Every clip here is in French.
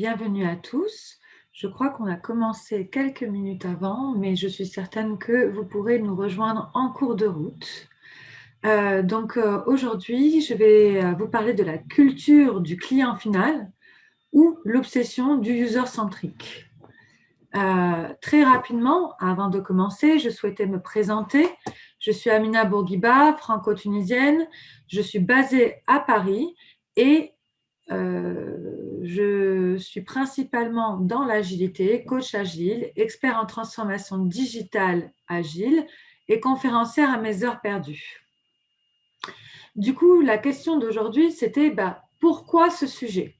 bienvenue à tous. Je crois qu'on a commencé quelques minutes avant, mais je suis certaine que vous pourrez nous rejoindre en cours de route. Aujourd'hui, je vais vous parler de la culture du client final ou l'obsession du user-centrique. Très rapidement, avant de commencer, je souhaitais me présenter. Je suis Amina Bourguiba, franco-tunisienne. Je suis basée à Paris et je suis principalement dans l'agilité, coach agile, expert en transformation digitale agile et conférencière à mes heures perdues. Du coup, la question d'aujourd'hui, c'était pourquoi ce sujet?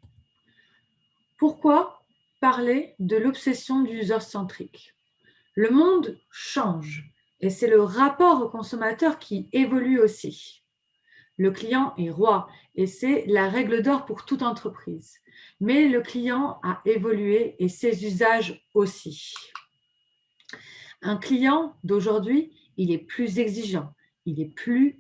Pourquoi parler de l'obsession du user-centrique? Le monde change et c'est le rapport au consommateur qui évolue aussi. Le client est roi et c'est la règle d'or pour toute entreprise. Mais le client a évolué et ses usages aussi. Un client d'aujourd'hui, il est plus exigeant, il est plus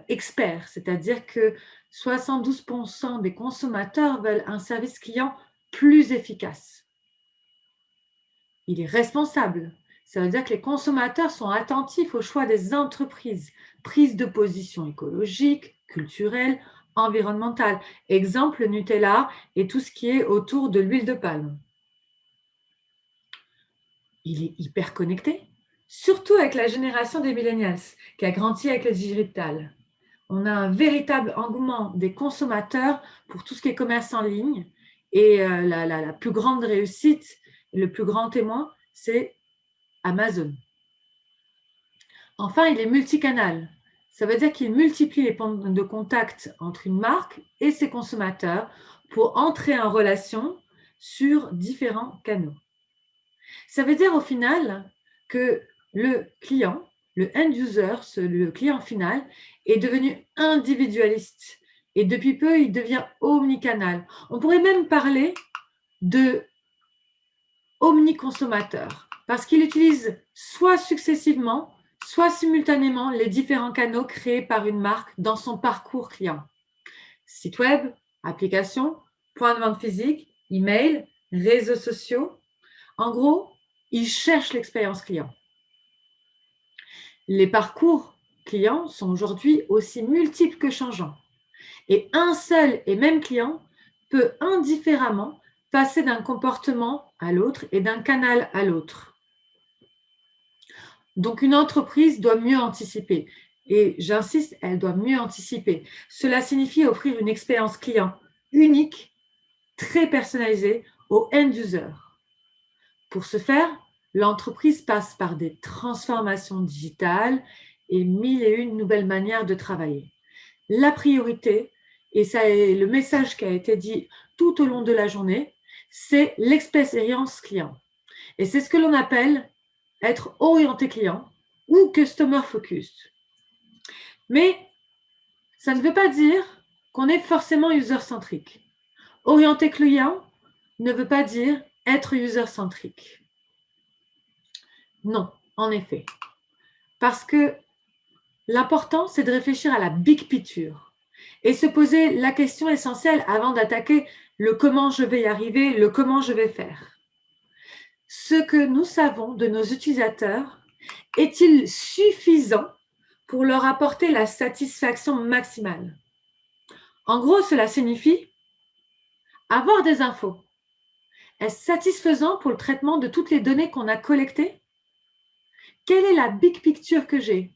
expert, c'est-à-dire que 72% des consommateurs veulent un service client plus efficace. Il est responsable. Ça veut dire que les consommateurs sont attentifs au choix des entreprises, prise de position écologique, culturelle, environnementale. Exemple, Nutella et tout ce qui est autour de l'huile de palme. Il est hyper connecté, surtout avec la génération des millennials qui a grandi avec le digital. On a un véritable engouement des consommateurs pour tout ce qui est commerce en ligne et la plus grande réussite, le plus grand témoin, c'est Amazon. Enfin, il est multicanal. Ça veut dire qu'il multiplie les points de contact entre une marque et ses consommateurs pour entrer en relation sur différents canaux. Ça veut dire au final que le client, le end user, le client final, est devenu individualiste et depuis peu, il devient omnicanal. On pourrait même parler de omniconsommateur parce qu'il utilise soit successivement, soit simultanément les différents canaux créés par une marque dans son parcours client. Site web, application, point de vente physique, email, réseaux sociaux. En gros, il cherche l'expérience client. Les parcours clients sont aujourd'hui aussi multiples que changeants. Et un seul et même client peut indifféremment passer d'un comportement à l'autre et d'un canal à l'autre. Donc, une entreprise doit mieux anticiper. Et j'insiste, elle doit mieux anticiper. Cela signifie offrir une expérience client unique, très personnalisée au end user. Pour ce faire, l'entreprise passe par des transformations digitales et 1001 nouvelles manières de travailler. La priorité, et ça est le message qui a été dit tout au long de la journée, c'est l'expérience client. Et c'est ce que l'on appelle être orienté client ou customer focused. Mais ça ne veut pas dire qu'on est forcément user-centrique. Orienté client ne veut pas dire être user-centrique. Non, en effet. Parce que l'important, c'est de réfléchir à la big picture et se poser la question essentielle avant d'attaquer le comment je vais y arriver, le comment je vais faire. Ce que nous savons de nos utilisateurs est-il suffisant pour leur apporter la satisfaction maximale? En gros, cela signifie avoir des infos. Est-ce satisfaisant pour le traitement de toutes les données qu'on a collectées? Quelle est la big picture que j'ai?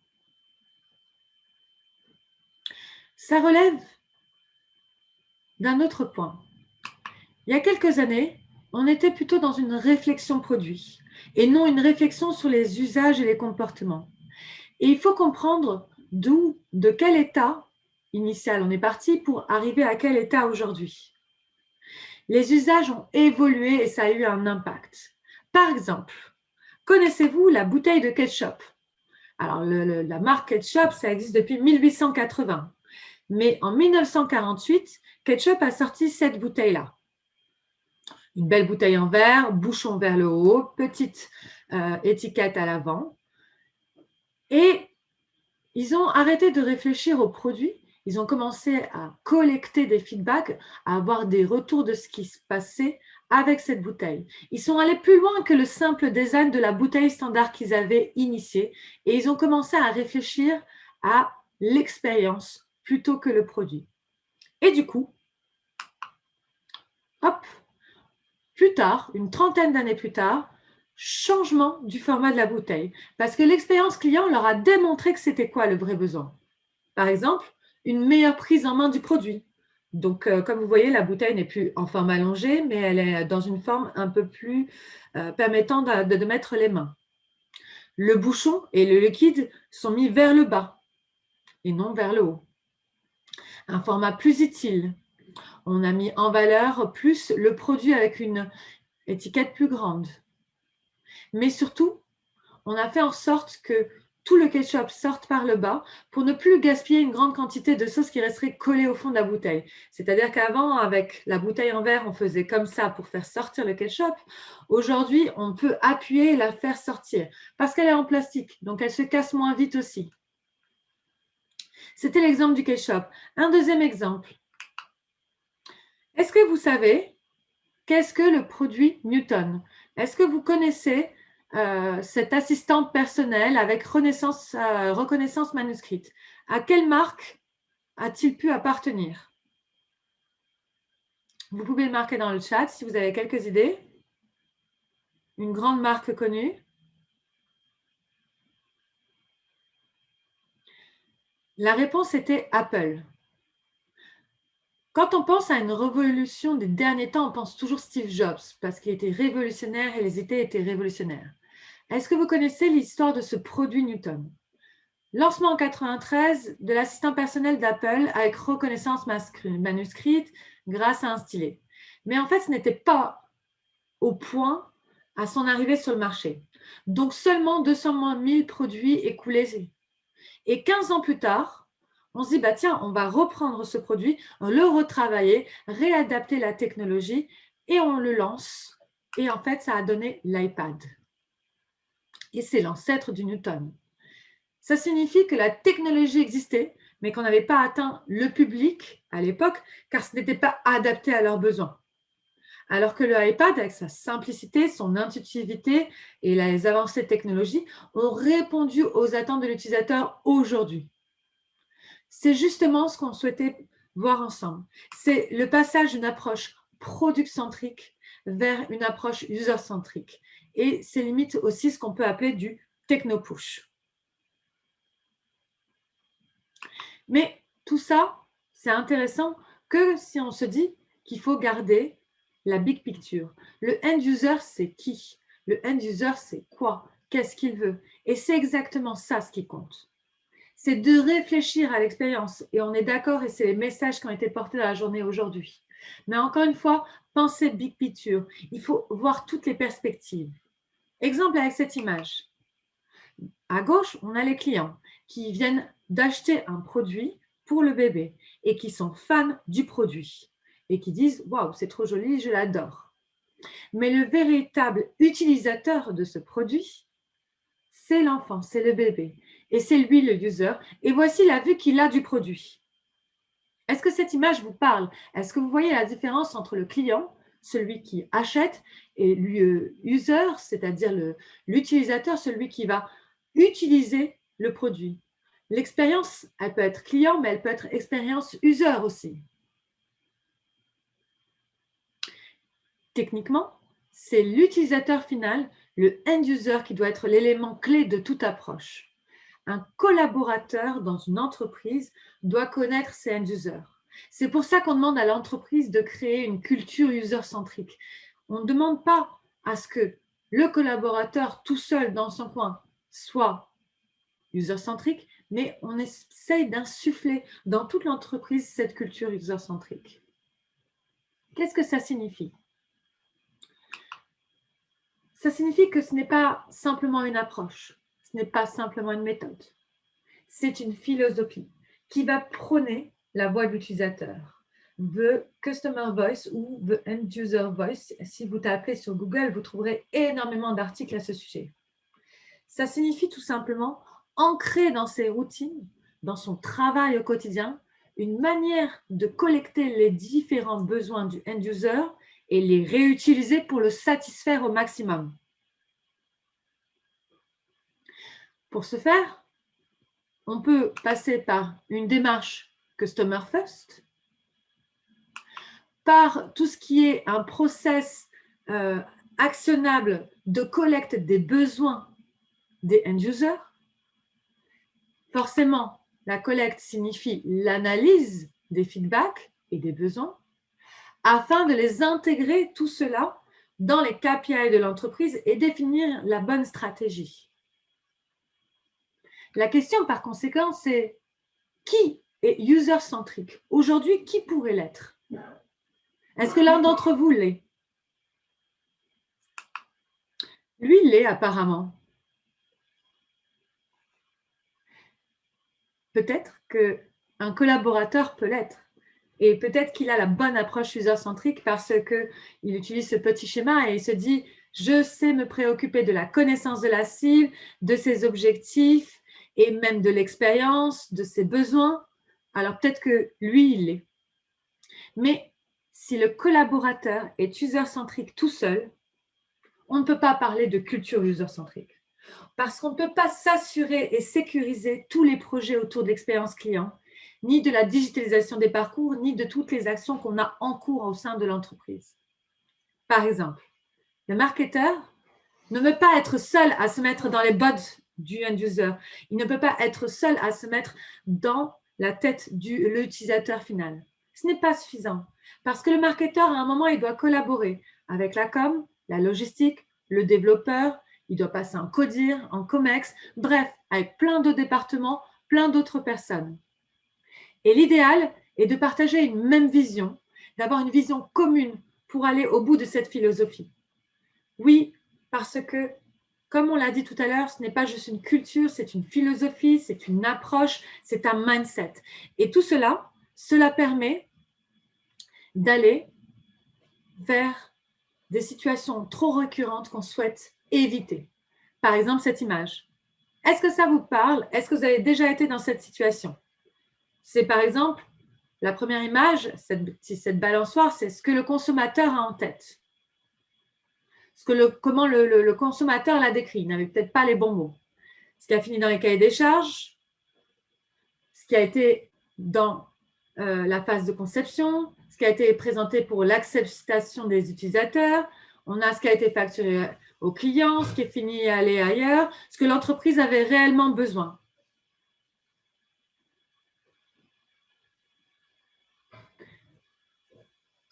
Ça relève d'un autre point. Il y a quelques années, on était plutôt dans une réflexion produit et non une réflexion sur les usages et les comportements. Et il faut comprendre de quel état initial on est parti pour arriver à quel état aujourd'hui. Les usages ont évolué et ça a eu un impact. Par exemple, connaissez-vous la bouteille de ketchup? Alors, la marque ketchup, ça existe depuis 1880. Mais en 1948, ketchup a sorti cette bouteille-là. Une belle bouteille en verre, bouchon vers le haut, petite étiquette à l'avant. Et ils ont arrêté de réfléchir au produit, Ils ont commencé à collecter des feedbacks, à avoir des retours de ce qui se passait avec cette bouteille. Ils sont allés plus loin que le simple design de la bouteille standard qu'ils avaient initié et ils ont commencé à réfléchir à l'expérience plutôt que le produit. Et du coup, hop, plus tard, une trentaine d'années plus tard, changement du format de la bouteille parce que l'expérience client leur a démontré que c'était quoi le vrai besoin. Par exemple, une meilleure prise en main du produit. Donc, comme vous voyez, la bouteille n'est plus en forme allongée, mais elle est dans une forme un peu plus permettant de mettre les mains. Le bouchon et le liquide sont mis vers le bas et non vers le haut. Un format plus utile. On a mis en valeur plus le produit avec une étiquette plus grande. Mais surtout, on a fait en sorte que tout le ketchup sorte par le bas pour ne plus gaspiller une grande quantité de sauce qui resterait collée au fond de la bouteille. C'est-à-dire qu'avant, avec la bouteille en verre, on faisait comme ça pour faire sortir le ketchup. Aujourd'hui, on peut appuyer et la faire sortir parce qu'elle est en plastique, donc elle se casse moins vite aussi. C'était l'exemple du ketchup. Un deuxième exemple. Est-ce que vous savez qu'est-ce que le produit Newton? Est-ce que vous connaissez cette assistante personnelle avec reconnaissance manuscrite? À quelle marque a-t-il pu appartenir? Vous pouvez le marquer dans le chat si vous avez quelques idées. Une grande marque connue. La réponse était Apple. Quand on pense à une révolution des derniers temps, on pense toujours Steve Jobs parce qu'il était révolutionnaire et les idées étaient révolutionnaires. Est-ce que vous connaissez l'histoire de ce produit Newton? Lancement en 93 de l'assistant personnel d'Apple avec reconnaissance manuscrite grâce à un stylet. Mais en fait, ce n'était pas au point à son arrivée sur le marché. Donc seulement 200 000 produits écoulés. Et 15 ans plus tard, on se dit, bah tiens, on va reprendre ce produit, le retravailler, réadapter la technologie et on le lance. Et en fait, ça a donné l'iPad. Et c'est l'ancêtre du Newton. Ça signifie que la technologie existait, mais qu'on n'avait pas atteint le public à l'époque, car ce n'était pas adapté à leurs besoins. Alors que le iPad, avec sa simplicité, son intuitivité et les avancées technologiques, ont répondu aux attentes de l'utilisateur aujourd'hui. C'est justement ce qu'on souhaitait voir ensemble. C'est le passage d'une approche product-centrique vers une approche user-centrique. Et c'est limite aussi ce qu'on peut appeler du techno-push. Mais tout ça, c'est intéressant que si on se dit qu'il faut garder la big picture. Le end user, c'est qui? Le end user, c'est quoi? Qu'est-ce qu'il veut? Et c'est exactement ça ce qui compte. C'est de réfléchir à l'expérience. Et on est d'accord, et c'est les messages qui ont été portés dans la journée aujourd'hui. Mais encore une fois, pensez big picture. Il faut voir toutes les perspectives. Exemple avec cette image. À gauche, on a les clients qui viennent d'acheter un produit pour le bébé et qui sont fans du produit et qui disent « Waouh, c'est trop joli, je l'adore ». Mais le véritable utilisateur de ce produit, c'est l'enfant, c'est le bébé et c'est lui le user. Et voici la vue qu'il a du produit. Est-ce que cette image vous parle? Est-ce que vous voyez la différence entre le client, celui qui achète, et l'user, c'est-à-dire l'utilisateur, celui qui va utiliser le produit? L'expérience, elle peut être client, mais elle peut être expérience user aussi. Techniquement, c'est l'utilisateur final, le end user, qui doit être l'élément clé de toute approche. Un collaborateur dans une entreprise doit connaître ses end users. C'est pour ça qu'on demande à l'entreprise de créer une culture user-centrique. On ne demande pas à ce que le collaborateur tout seul dans son coin soit user-centrique, mais on essaye d'insuffler dans toute l'entreprise cette culture user-centrique. Qu'est-ce que ça signifie? Ça signifie que ce n'est pas simplement une approche, ce n'est pas simplement une méthode. C'est une philosophie qui va prôner la voix de l'utilisateur. The Customer Voice ou The End User Voice. Si vous tapez sur Google, vous trouverez énormément d'articles à ce sujet. Ça signifie tout simplement ancrer dans ses routines, dans son travail au quotidien, une manière de collecter les différents besoins du end-user et les réutiliser pour le satisfaire au maximum. Pour ce faire, on peut passer par une démarche Customer First, par tout ce qui est un process actionnable de collecte des besoins des end-users. Forcément, la collecte signifie l'analyse des feedbacks et des besoins afin de les intégrer, tout cela, dans les KPI de l'entreprise et définir la bonne stratégie. La question, par conséquent, c'est qui est user-centrique? Aujourd'hui, qui pourrait l'être? Est-ce que l'un d'entre vous l'est? Lui, il l'est apparemment. Peut-être qu'un collaborateur peut l'être. Et peut-être qu'il a la bonne approche user-centrique parce qu'il utilise ce petit schéma et il se dit « je sais me préoccuper de la connaissance de la cible, de ses objectifs et même de l'expérience, de ses besoins ». Alors peut-être que lui, il l'est. Mais si le collaborateur est user-centrique tout seul, on ne peut pas parler de culture user-centrique. Parce qu'on ne peut pas s'assurer et sécuriser tous les projets autour de l'expérience client, ni de la digitalisation des parcours, ni de toutes les actions qu'on a en cours au sein de l'entreprise. Par exemple, le marketeur ne peut pas être seul à se mettre dans les bottes du end-user. Il ne peut pas être seul à se mettre dans la tête de l'utilisateur final. Ce n'est pas suffisant parce que le marketeur, à un moment, il doit collaborer avec la com, la logistique, le développeur, il doit passer en codir, en comex, bref, avec plein d'autres départements, plein d'autres personnes. Et l'idéal est de partager une même vision, d'avoir une vision commune pour aller au bout de cette philosophie. Oui, parce que, comme on l'a dit tout à l'heure, ce n'est pas juste une culture, c'est une philosophie, c'est une approche, c'est un mindset. Et tout cela, cela permet d'aller vers des situations trop récurrentes qu'on souhaite éviter. Par exemple, cette image. Est-ce que ça vous parle? Est-ce que vous avez déjà été dans cette situation? C'est par exemple, la première image, cette balançoire, c'est ce que le consommateur a en tête. Comment le consommateur l'a décrit. Il n'avait peut-être pas les bons mots. Ce qui a fini dans les cahiers des charges, ce qui a été dans la phase de conception, ce qui a été présenté pour l'acceptation des utilisateurs, on a ce qui a été facturé aux clients, ce qui est fini à aller ailleurs, ce que l'entreprise avait réellement besoin.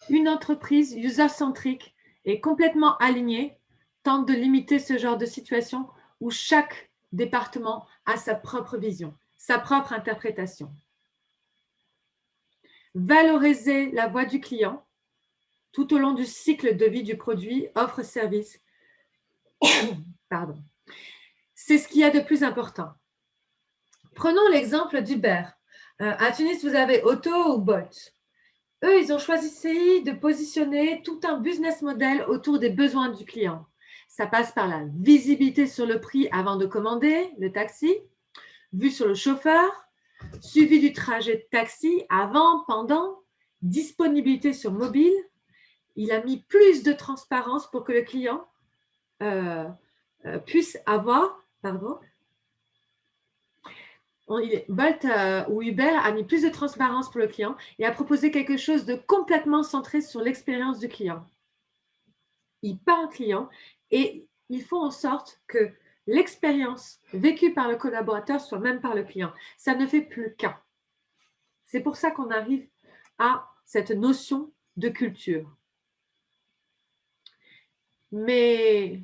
Une entreprise user-centrique et complètement alignée tente de limiter ce genre de situation où chaque département a sa propre vision, sa propre interprétation. Valoriser la voix du client tout au long du cycle de vie du produit, offre, service. Pardon. C'est ce qu'il y a de plus important. Prenons l'exemple d'Uber. À Tunis, vous avez Auto ou Bolt. Eux, ils ont choisi de positionner tout un business model autour des besoins du client. Ça passe par la visibilité sur le prix avant de commander le taxi, vue sur le chauffeur, suivi du trajet de taxi avant, pendant, disponibilité sur mobile. Il a mis plus de transparence pour que le client puisse avoir, Bolt ou Uber a mis plus de transparence pour le client et a proposé quelque chose de complètement centré sur l'expérience du client. Il parle client et il faut en sorte que l'expérience vécue par le collaborateur soit même par le client. Ça ne fait plus qu'un. C'est pour ça qu'on arrive à cette notion de culture. Mais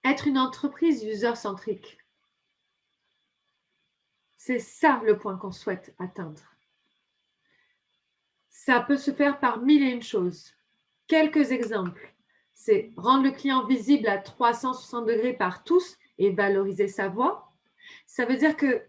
être une entreprise user-centrique, c'est ça le point qu'on souhaite atteindre. Ça peut se faire par mille et une choses. Quelques exemples, c'est rendre le client visible à 360 degrés par tous et valoriser sa voix. Ça veut dire que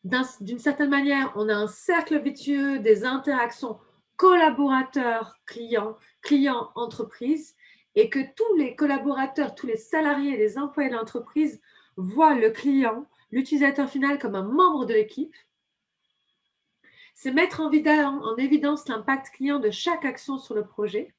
d'une certaine manière, on a un cercle vertueux des interactions collaborateurs-clients, clients-entreprise, et que tous les collaborateurs, tous les salariés, les employés de l'entreprise voient le client, l'utilisateur final comme un membre de l'équipe C'est mettre en évidence l'impact client de chaque action sur le projet.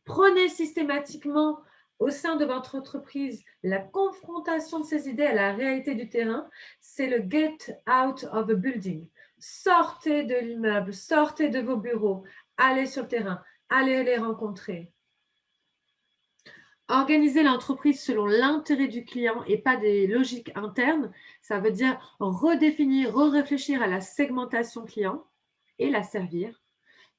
Prenez systématiquement au sein de votre entreprise la confrontation de ces idées à la réalité du terrain. C'est le get out of a building. Sortez de l'immeuble, sortez de vos bureaux, allez sur le terrain, allez les rencontrer. Organiser l'entreprise selon l'intérêt du client et pas des logiques internes, ça veut dire redéfinir, réfléchir à la segmentation client et la servir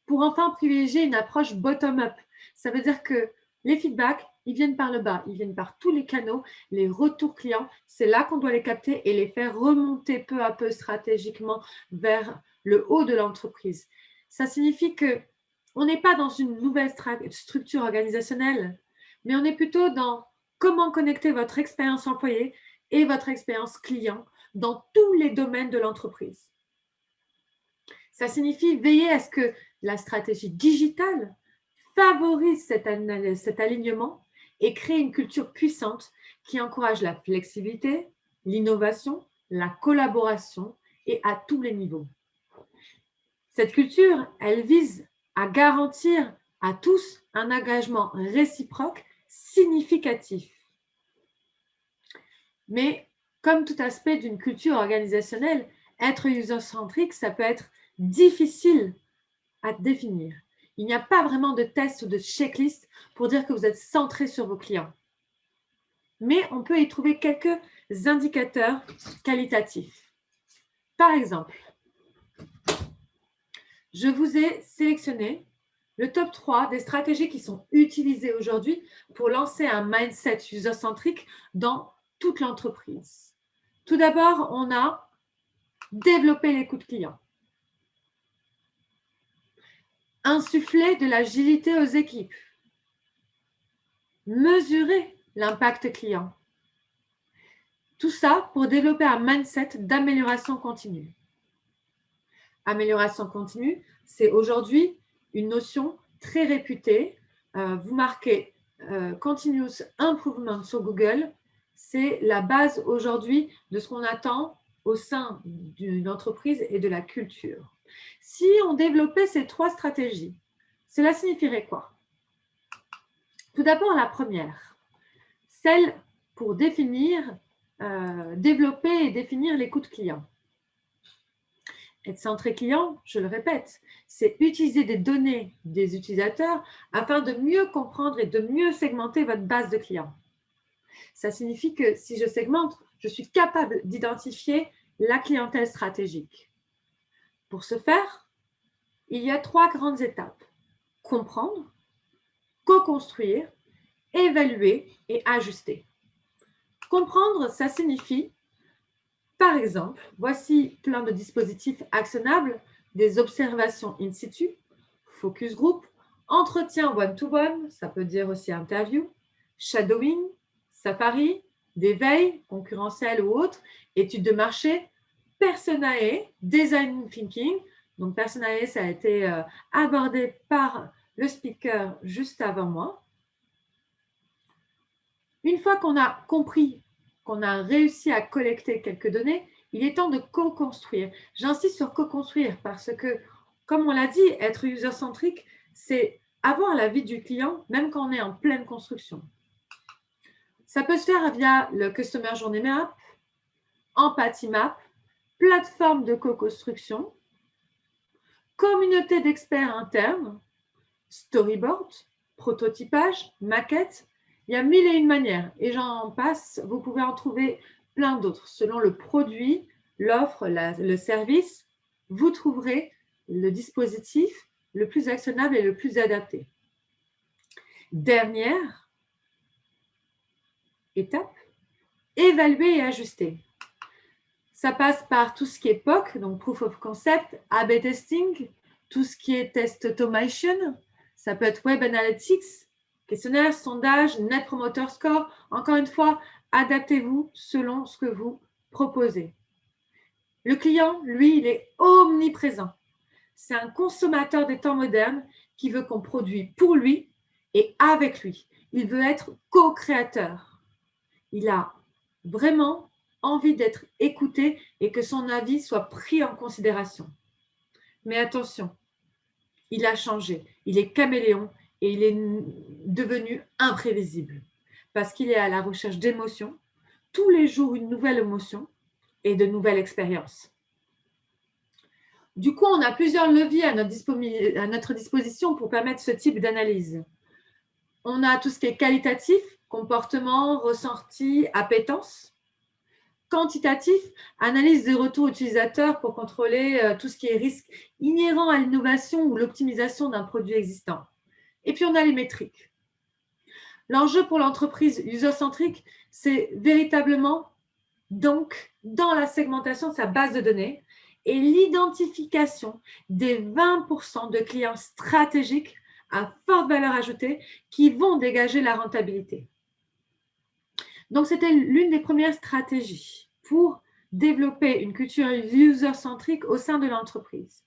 pour enfin privilégier une approche bottom-up. Ça veut dire que les feedbacks, ils viennent par le bas, ils viennent par tous les canaux, les retours clients, c'est là qu'on doit les capter et les faire remonter peu à peu stratégiquement vers le haut de l'entreprise. Ça signifie que on n'est pas dans une nouvelle structure organisationnelle, mais on est plutôt dans comment connecter votre expérience employée et votre expérience client dans tous les domaines de l'entreprise. Ça signifie veiller à ce que la stratégie digitale favorise cet alignement et crée une culture puissante qui encourage la flexibilité, l'innovation, la collaboration et à tous les niveaux. Cette culture, elle vise à garantir à tous un engagement réciproque significatif. Mais comme tout aspect d'une culture organisationnelle, être user-centrique, ça peut être difficile à définir. Il n'y a pas vraiment de test ou de checklist pour dire que vous êtes centré sur vos clients. Mais on peut y trouver quelques indicateurs qualitatifs. Par exemple, je vous ai sélectionné le top 3 des stratégies qui sont utilisées aujourd'hui pour lancer un mindset user-centrique dans toute l'entreprise. Tout d'abord, on a développé l'écoute client. Insuffler de l'agilité aux équipes. Mesurer l'impact client. Tout ça pour développer un mindset d'amélioration continue. Amélioration continue, c'est aujourd'hui une notion très réputée. Vous marquez Continuous Improvement sur Google, c'est la base aujourd'hui de ce qu'on attend au sein d'une entreprise et de la culture. Si on développait ces 3 stratégies, cela signifierait quoi? Tout d'abord, la première, celle pour développer et définir l'écoute client. Être centré client, je le répète, c'est utiliser des données des utilisateurs afin de mieux comprendre et de mieux segmenter votre base de clients. Ça signifie que si je segmente, je suis capable d'identifier la clientèle stratégique. Pour ce faire, il y a 3 grandes étapes. Comprendre, co-construire, évaluer et ajuster. Comprendre, ça signifie, par exemple, voici plein de dispositifs actionnables, des observations in situ, focus group, entretien one-to-one, ça peut dire aussi interview, shadowing, safari, des veilles concurrentielles ou autres, études de marché, Personae, design thinking. Donc Personae, ça a été abordé par le speaker juste avant moi. Une fois qu'on a compris, qu'on a réussi à collecter quelques données, il est temps de co-construire. J'insiste sur co-construire parce que, comme on l'a dit, être user-centrique, c'est avoir la vie du client, même quand on est en pleine construction. Ça peut se faire via le Customer Journey Map, Empathy Map, plateforme de co-construction, communauté d'experts internes, storyboard, prototypage, maquette. Il y a 1001 manières et j'en passe. Vous pouvez en trouver plein d'autres. Selon le produit, l'offre, le service, vous trouverez le dispositif le plus actionnable et le plus adapté. Dernière étape, évaluer et ajuster. Ça passe par tout ce qui est POC, donc Proof of Concept, A/B Testing, tout ce qui est Test Automation, ça peut être Web Analytics, questionnaire, sondage, Net Promoter Score. Encore une fois, adaptez-vous selon ce que vous proposez. Le client, lui, il est omniprésent. C'est un consommateur des temps modernes qui veut qu'on produise pour lui et avec lui. Il veut être co-créateur. Il a vraiment envie d'être écouté et que son avis soit pris en considération. Mais attention, il a changé, il est caméléon et il est devenu imprévisible parce qu'il est à la recherche d'émotions, tous les jours une nouvelle émotion et de nouvelles expériences. Du coup, on a plusieurs leviers à notre disposition pour permettre ce type d'analyse. On a tout ce qui est qualitatif, comportement, ressenti, appétence. Quantitatif, analyse des retours utilisateurs pour contrôler tout ce qui est risque inhérent à l'innovation ou l'optimisation d'un produit existant. Et puis, on a les métriques. L'enjeu pour l'entreprise user-centrique, c'est véritablement, donc, dans la segmentation de sa base de données et l'identification des 20% de clients stratégiques à forte valeur ajoutée qui vont dégager la rentabilité. Donc, c'était l'une des premières stratégies pour développer une culture user-centrique au sein de l'entreprise.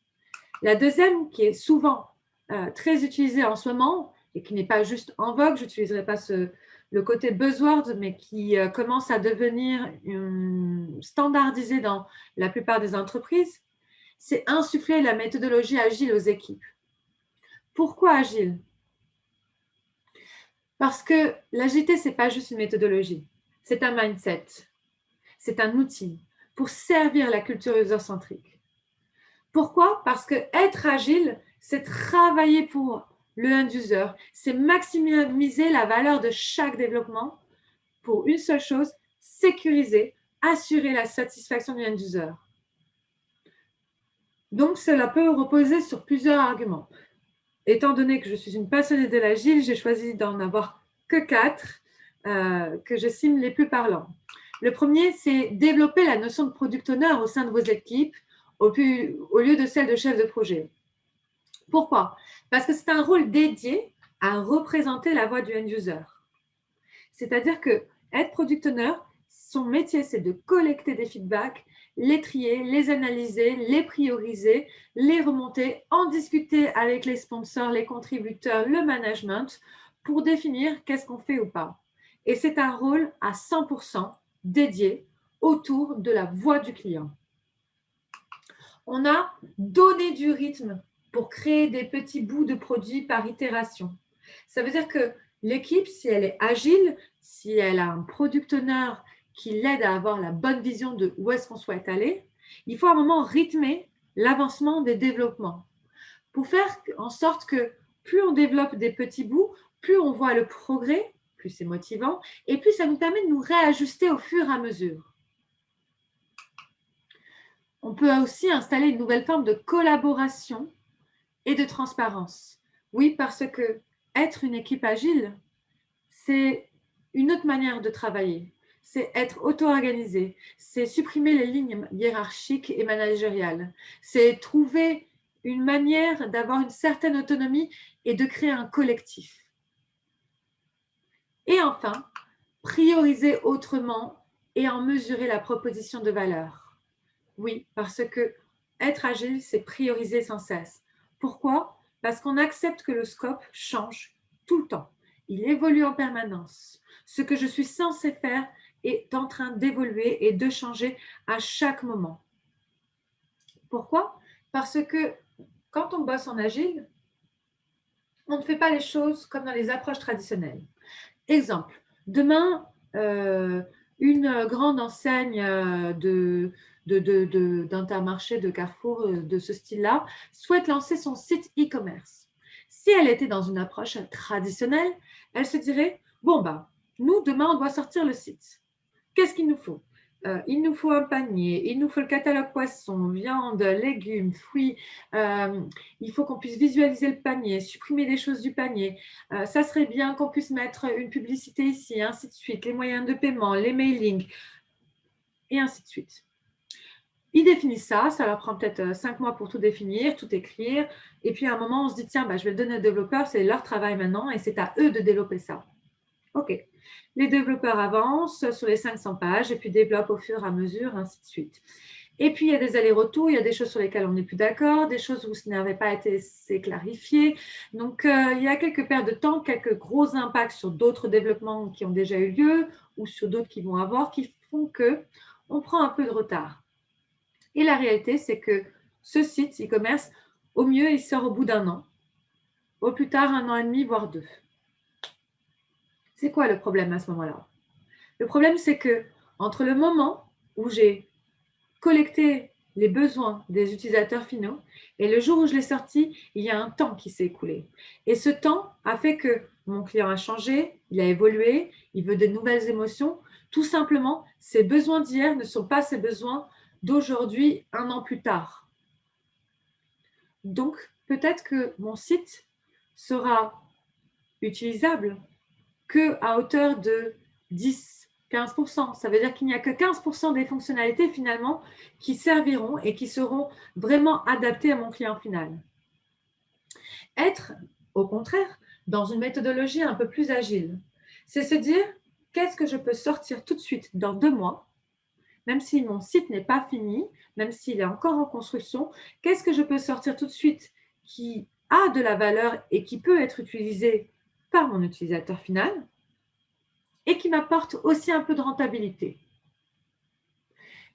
La deuxième, qui est souvent très utilisée en ce moment et qui n'est pas juste en vogue, je n'utiliserai pas le côté buzzword, mais qui commence à devenir standardisé dans la plupart des entreprises, c'est insuffler la méthodologie agile aux équipes. Pourquoi agile? Parce que l'agilité, ce n'est pas juste une méthodologie, c'est un mindset, c'est un outil pour servir la culture user-centrique. Pourquoi? Parce que être agile, c'est travailler pour le end-user, c'est maximiser la valeur de chaque développement pour une seule chose, sécuriser, assurer la satisfaction du end-user. Donc, cela peut reposer sur plusieurs arguments. Étant donné que je suis une passionnée de l'agile, j'ai choisi d'en avoir que 4 que j'estime les plus parlants. Le premier, c'est développer la notion de product owner au sein de vos équipes au lieu de celle de chef de projet. Pourquoi? Parce que c'est un rôle dédié à représenter la voix du end-user. C'est-à-dire que être product owner, son métier, c'est de collecter des feedbacks, les trier, les analyser, les prioriser, les remonter, en discuter avec les sponsors, les contributeurs, le management, pour définir qu'est-ce qu'on fait ou pas. Et c'est un rôle à 100% dédié autour de la voix du client. On a donné du rythme pour créer des petits bouts de produits par itération. Ça veut dire que l'équipe, si elle est agile, si elle a un product owner qui l'aide à avoir la bonne vision de où est-ce qu'on souhaite aller, il faut à un moment rythmer l'avancement des développements pour faire en sorte que plus on développe des petits bouts, plus on voit le progrès, plus c'est motivant, et plus ça nous permet de nous réajuster au fur et à mesure. On peut aussi installer une nouvelle forme de collaboration et de transparence. Oui, parce que être une équipe agile, c'est une autre manière de travailler. C'est être auto-organisé, c'est supprimer les lignes hiérarchiques et managériales, c'est trouver une manière d'avoir une certaine autonomie et de créer un collectif. Et enfin, prioriser autrement et en mesurer la proposition de valeur. Oui, parce que être agile, c'est prioriser sans cesse. Pourquoi? Parce qu'on accepte que le scope change tout le temps. Il évolue en permanence. Ce que je suis censée faire est en train d'évoluer et de changer à chaque moment. Pourquoi? Parce que quand on bosse en agile, on ne fait pas les choses comme dans les approches traditionnelles. Exemple, demain, une grande enseigne d'Intermarché, de Carrefour, de ce style-là, souhaite lancer son site e-commerce. Si elle était dans une approche traditionnelle, elle se dirait, bon, nous, demain, on doit sortir le site. Qu'est-ce qu'il nous faut? Il nous faut un panier, il nous faut le catalogue poisson, viande, légumes, fruits. Il faut qu'on puisse visualiser le panier, supprimer des choses du panier. Ça serait bien qu'on puisse mettre une publicité ici, ainsi de suite, les moyens de paiement, les mailings, et ainsi de suite. Ils définissent ça leur prend peut-être 5 mois pour tout définir, tout écrire. Et puis à un moment, on se dit, tiens, je vais le donner aux développeurs, c'est leur travail maintenant et c'est à eux de développer ça. OK. Les développeurs avancent sur les 500 pages et puis développent au fur et à mesure, ainsi de suite. Et puis, il y a des allers-retours, il y a des choses sur lesquelles on n'est plus d'accord, des choses où ce n'avait pas été assez clarifié. Donc, il y a quelques pertes de temps, quelques gros impacts sur d'autres développements qui ont déjà eu lieu ou sur d'autres qui vont avoir, qui font que on prend un peu de retard. Et la réalité, c'est que ce site e-commerce, au mieux, il sort au bout d'un an. Au plus tard, 1 an et demi, voire 2. C'est quoi le problème à ce moment-là? Le problème, c'est que entre le moment où j'ai collecté les besoins des utilisateurs finaux et le jour où je l'ai sorti, il y a un temps qui s'est écoulé. Et ce temps a fait que mon client a changé, il a évolué, il veut de nouvelles émotions. Tout simplement, ses besoins d'hier ne sont pas ses besoins d'aujourd'hui, 1 an plus tard. Donc, peut-être que mon site sera utilisable qu'à hauteur de 10-15%. Ça veut dire qu'il n'y a que 15% des fonctionnalités finalement qui serviront et qui seront vraiment adaptées à mon client final. Être, au contraire, dans une méthodologie un peu plus agile, c'est se dire qu'est-ce que je peux sortir tout de suite dans 2 mois, même si mon site n'est pas fini, même s'il est encore en construction, qu'est-ce que je peux sortir tout de suite qui a de la valeur et qui peut être utilisé par mon utilisateur final et qui m'apporte aussi un peu de rentabilité.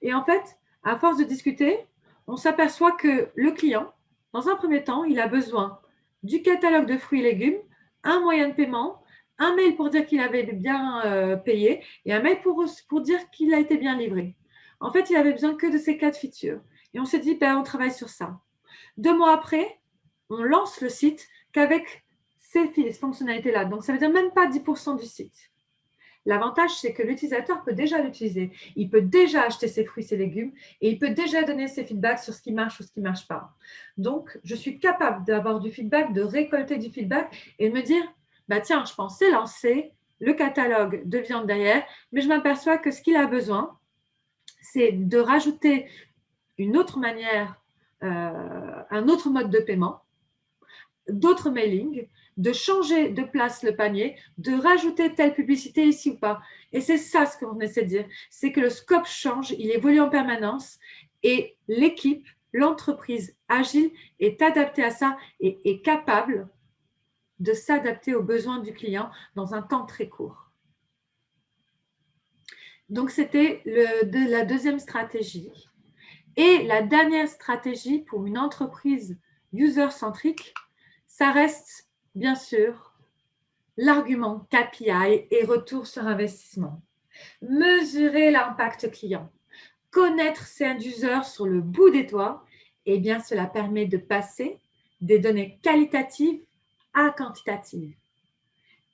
Et en fait, à force de discuter, on s'aperçoit que le client, dans un premier temps, il a besoin du catalogue de fruits et légumes, un moyen de paiement, un mail pour dire qu'il avait bien payé et un mail pour dire qu'il a été bien livré. En fait, il avait besoin que de ces 4 features. Et on s'est dit, on travaille sur ça. 2 mois après, on lance le site qu'avec ces fonctionnalités-là. Donc, ça veut dire même pas 10% du site. L'avantage, c'est que l'utilisateur peut déjà l'utiliser. Il peut déjà acheter ses fruits, ses légumes et il peut déjà donner ses feedbacks sur ce qui marche ou ce qui ne marche pas. Donc, je suis capable d'avoir du feedback, de récolter du feedback et de me dire, tiens, je pensais lancer le catalogue de viande derrière, mais je m'aperçois que ce qu'il a besoin, c'est de rajouter une autre manière, un autre mode de paiement, d'autres mailings, de changer de place le panier, de rajouter telle publicité ici ou pas. Et c'est ça ce qu'on essaie de dire, c'est que le scope change, il évolue en permanence et l'équipe, l'entreprise agile est adaptée à ça et est capable de s'adapter aux besoins du client dans un temps très court. Donc, c'était la deuxième stratégie. Et la dernière stratégie pour une entreprise user-centrique, ça reste bien sûr l'argument KPI et retour sur investissement. Mesurer l'impact client, connaître ses end-users sur le bout des doigts, eh bien cela permet de passer des données qualitatives à quantitatives.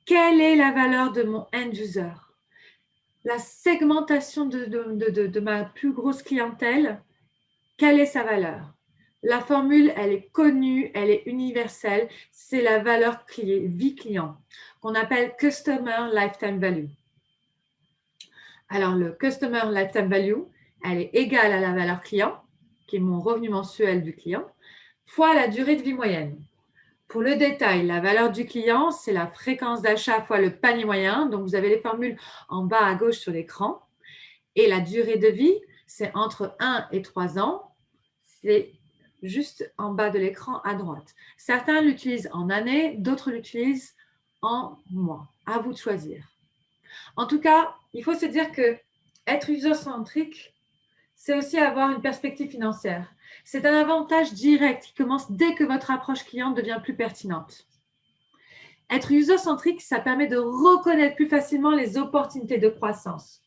Quelle est la valeur de mon end-user? La segmentation de ma plus grosse clientèle, quelle est sa valeur? La formule, elle est connue, elle est universelle, c'est la valeur vie client, qu'on appelle Customer Lifetime Value. Alors, le Customer Lifetime Value, elle est égale à la valeur client, qui est mon revenu mensuel du client, fois la durée de vie moyenne. Pour le détail, la valeur du client, c'est la fréquence d'achat fois le panier moyen. Donc, vous avez les formules en bas à gauche sur l'écran. Et la durée de vie, c'est entre 1 et 3 ans. C'est juste en bas de l'écran à droite. Certains l'utilisent en années, d'autres l'utilisent en mois. À vous de choisir. En tout cas, il faut se dire que être user-centrique, c'est aussi avoir une perspective financière. C'est un avantage direct qui commence dès que votre approche client devient plus pertinente. Être user-centrique, ça permet de reconnaître plus facilement les opportunités de croissance.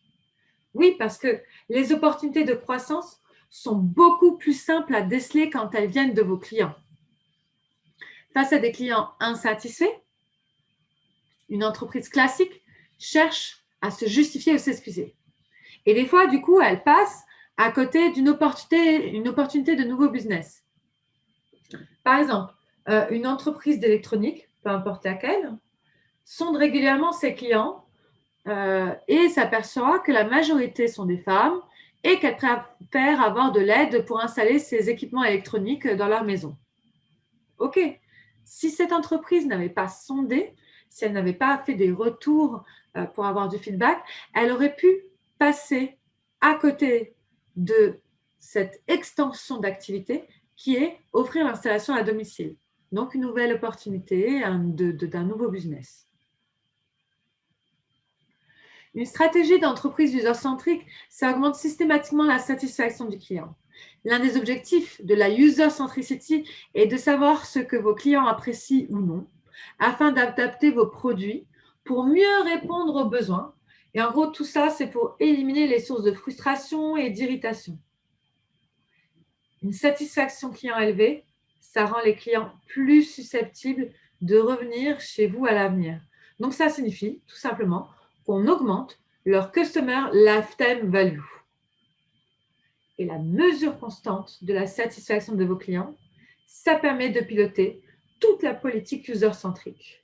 Oui, parce que les opportunités de croissance sont beaucoup plus simples à déceler quand elles viennent de vos clients. Face à des clients insatisfaits, une entreprise classique cherche à se justifier ou s'excuser. Et des fois, du coup, elle passe à côté d'une opportunité de nouveau business. Par exemple, une entreprise d'électronique, peu importe laquelle, sonde régulièrement ses clients et s'aperçoit que la majorité sont des femmes et qu'elles préfèrent avoir de l'aide pour installer ces équipements électroniques dans leur maison. OK, si cette entreprise n'avait pas sondé, si elle n'avait pas fait des retours pour avoir du feedback, elle aurait pu passer à côté de cette extension d'activité qui est offrir l'installation à domicile. Donc, une nouvelle opportunité d'un nouveau business. Une stratégie d'entreprise user-centrique, ça augmente systématiquement la satisfaction du client. L'un des objectifs de la user centricity est de savoir ce que vos clients apprécient ou non, afin d'adapter vos produits pour mieux répondre aux besoins. Et en gros, tout ça, c'est pour éliminer les sources de frustration et d'irritation. Une satisfaction client élevée, ça rend les clients plus susceptibles de revenir chez vous à l'avenir. Donc, ça signifie tout simplement qu'on augmente leur Customer Lifetime Value. Et la mesure constante de la satisfaction de vos clients, ça permet de piloter toute la politique user-centrique.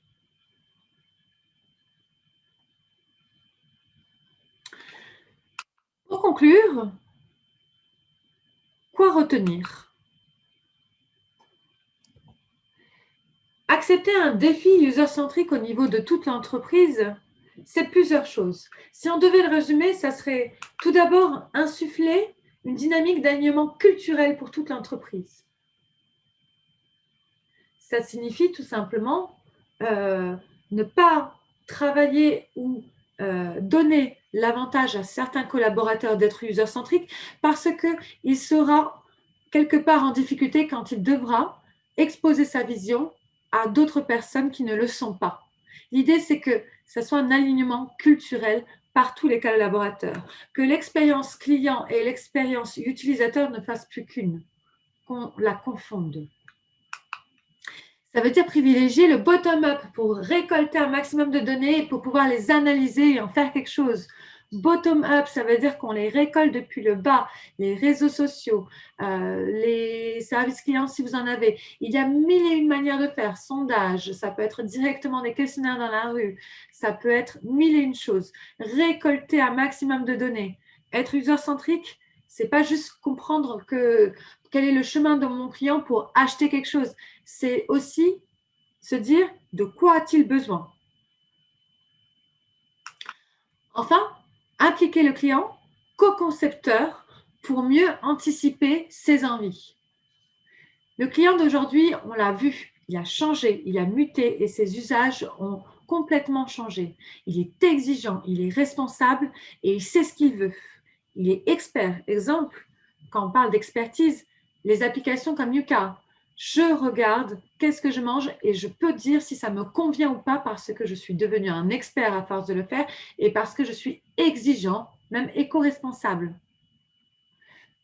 Pour conclure, quoi retenir? Accepter un défi user-centrique au niveau de toute l'entreprise, c'est plusieurs choses. Si on devait le résumer, ça serait tout d'abord insuffler une dynamique d'alignement culturel pour toute l'entreprise. Ça signifie tout simplement ne pas travailler ou donner l'avantage à certains collaborateurs d'être user-centriques parce qu'il sera quelque part en difficulté quand il devra exposer sa vision à d'autres personnes qui ne le sont pas. L'idée, c'est que ce soit un alignement culturel par tous les collaborateurs, que l'expérience client et l'expérience utilisateur ne fassent plus qu'une, qu'on la confonde. Ça veut dire privilégier le bottom-up pour récolter un maximum de données et pour pouvoir les analyser et en faire quelque chose. Bottom-up, ça veut dire qu'on les récolte depuis le bas, les réseaux sociaux, les services clients si vous en avez. Il y a mille et une manières de faire. Sondage, ça peut être directement des questionnaires dans la rue, ça peut être mille et une choses. Récolter un maximum de données. Être user-centrique, c'est pas juste comprendre quel est le chemin de mon client pour acheter quelque chose. C'est aussi se dire de quoi a-t-il besoin. Enfin, impliquer le client co-concepteur pour mieux anticiper ses envies. Le client d'aujourd'hui, on l'a vu, il a changé, il a muté et ses usages ont complètement changé. Il est exigeant, il est responsable et il sait ce qu'il veut. Il est expert. Exemple, quand on parle d'expertise, les applications comme Yuka, je regarde qu'est-ce que je mange et je peux dire si ça me convient ou pas parce que je suis devenu un expert à force de le faire et parce que je suis exigeant, même éco-responsable.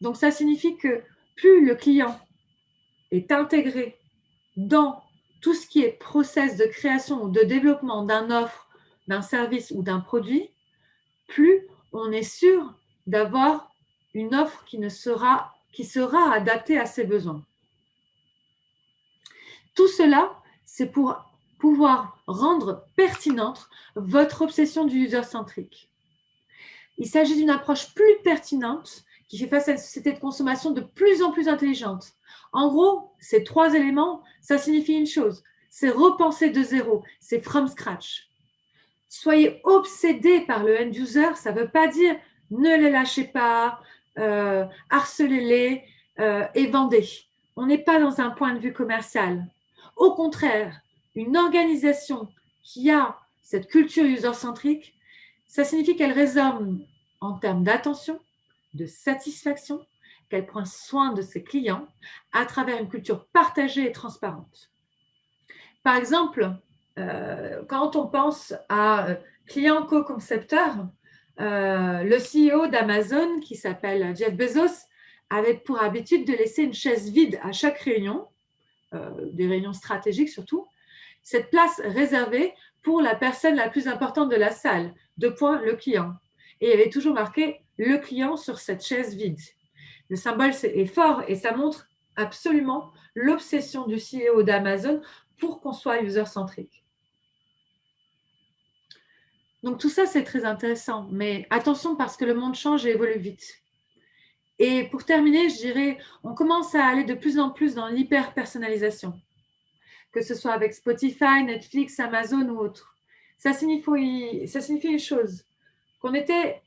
Donc, ça signifie que plus le client est intégré dans tout ce qui est process de création ou de développement d'un offre, d'un service ou d'un produit, plus on est sûr d'avoir une offre qui sera adaptée à ses besoins. Tout cela, c'est pour pouvoir rendre pertinente votre obsession du user-centrique. Il s'agit d'une approche plus pertinente qui fait face à une société de consommation de plus en plus intelligente. En gros, ces trois éléments, ça signifie une chose, c'est repenser de zéro, c'est from scratch. Soyez obsédés par le end user, ça ne veut pas dire ne les lâchez pas, harcelez-les et vendez. On n'est pas dans un point de vue commercial. Au contraire, une organisation qui a cette culture user-centrique, ça signifie qu'elle raisonne en termes d'attention, de satisfaction, qu'elle prend soin de ses clients à travers une culture partagée et transparente. Par exemple, quand on pense à client co-concepteur, le CEO d'Amazon, qui s'appelle Jeff Bezos, avait pour habitude de laisser une chaise vide à chaque réunion, des réunions stratégiques surtout, cette place réservée pour la personne la plus importante de la salle, le client. Et il y avait toujours marqué le client sur cette chaise vide. Le symbole est fort et ça montre absolument l'obsession du CEO d'Amazon pour qu'on soit user-centrique. Donc tout ça, c'est très intéressant, mais attention parce que le monde change et évolue vite. Et pour terminer, je dirais, on commence à aller de plus en plus dans l'hyper-personnalisation, que ce soit avec Spotify, Netflix, Amazon ou autre. Ça signifie une chose, qu'on était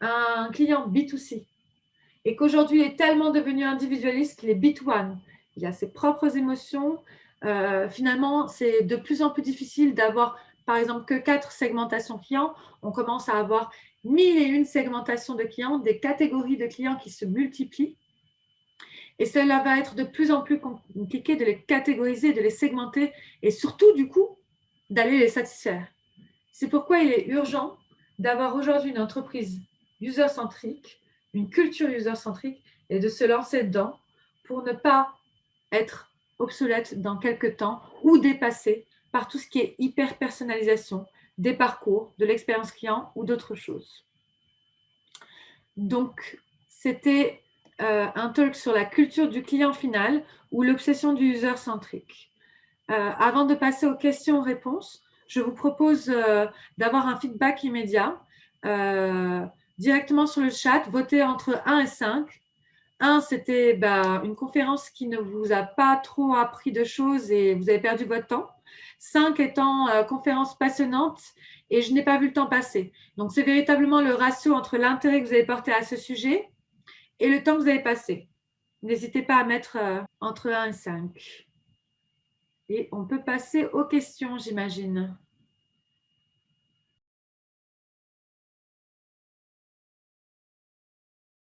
un client B2C et qu'aujourd'hui, il est tellement devenu individualiste qu'il est B2one. Il a ses propres émotions. Finalement, c'est de plus en plus difficile d'avoir par exemple, que 4 segmentations clients, on commence à avoir 1001 segmentations de clients, des catégories de clients qui se multiplient. Et cela va être de plus en plus compliqué de les catégoriser, de les segmenter et surtout, du coup, d'aller les satisfaire. C'est pourquoi il est urgent d'avoir aujourd'hui une entreprise user-centrique, une culture user-centrique et de se lancer dedans pour ne pas être obsolète dans quelques temps ou dépassé par tout ce qui est hyper personnalisation des parcours, de l'expérience client ou d'autres choses. Donc, c'était un talk sur la culture du client final ou l'obsession du user centrique. Avant de passer aux questions-réponses, je vous propose d'avoir un feedback immédiat directement sur le chat. Votez entre 1 et 5. 1, c'était une conférence qui ne vous a pas trop appris de choses et vous avez perdu votre temps. 5 étant conférence passionnante et je n'ai pas vu le temps passer. Donc, c'est véritablement le ratio entre l'intérêt que vous avez porté à ce sujet et le temps que vous avez passé. N'hésitez pas à mettre entre 1 et 5. Et on peut passer aux questions, j'imagine.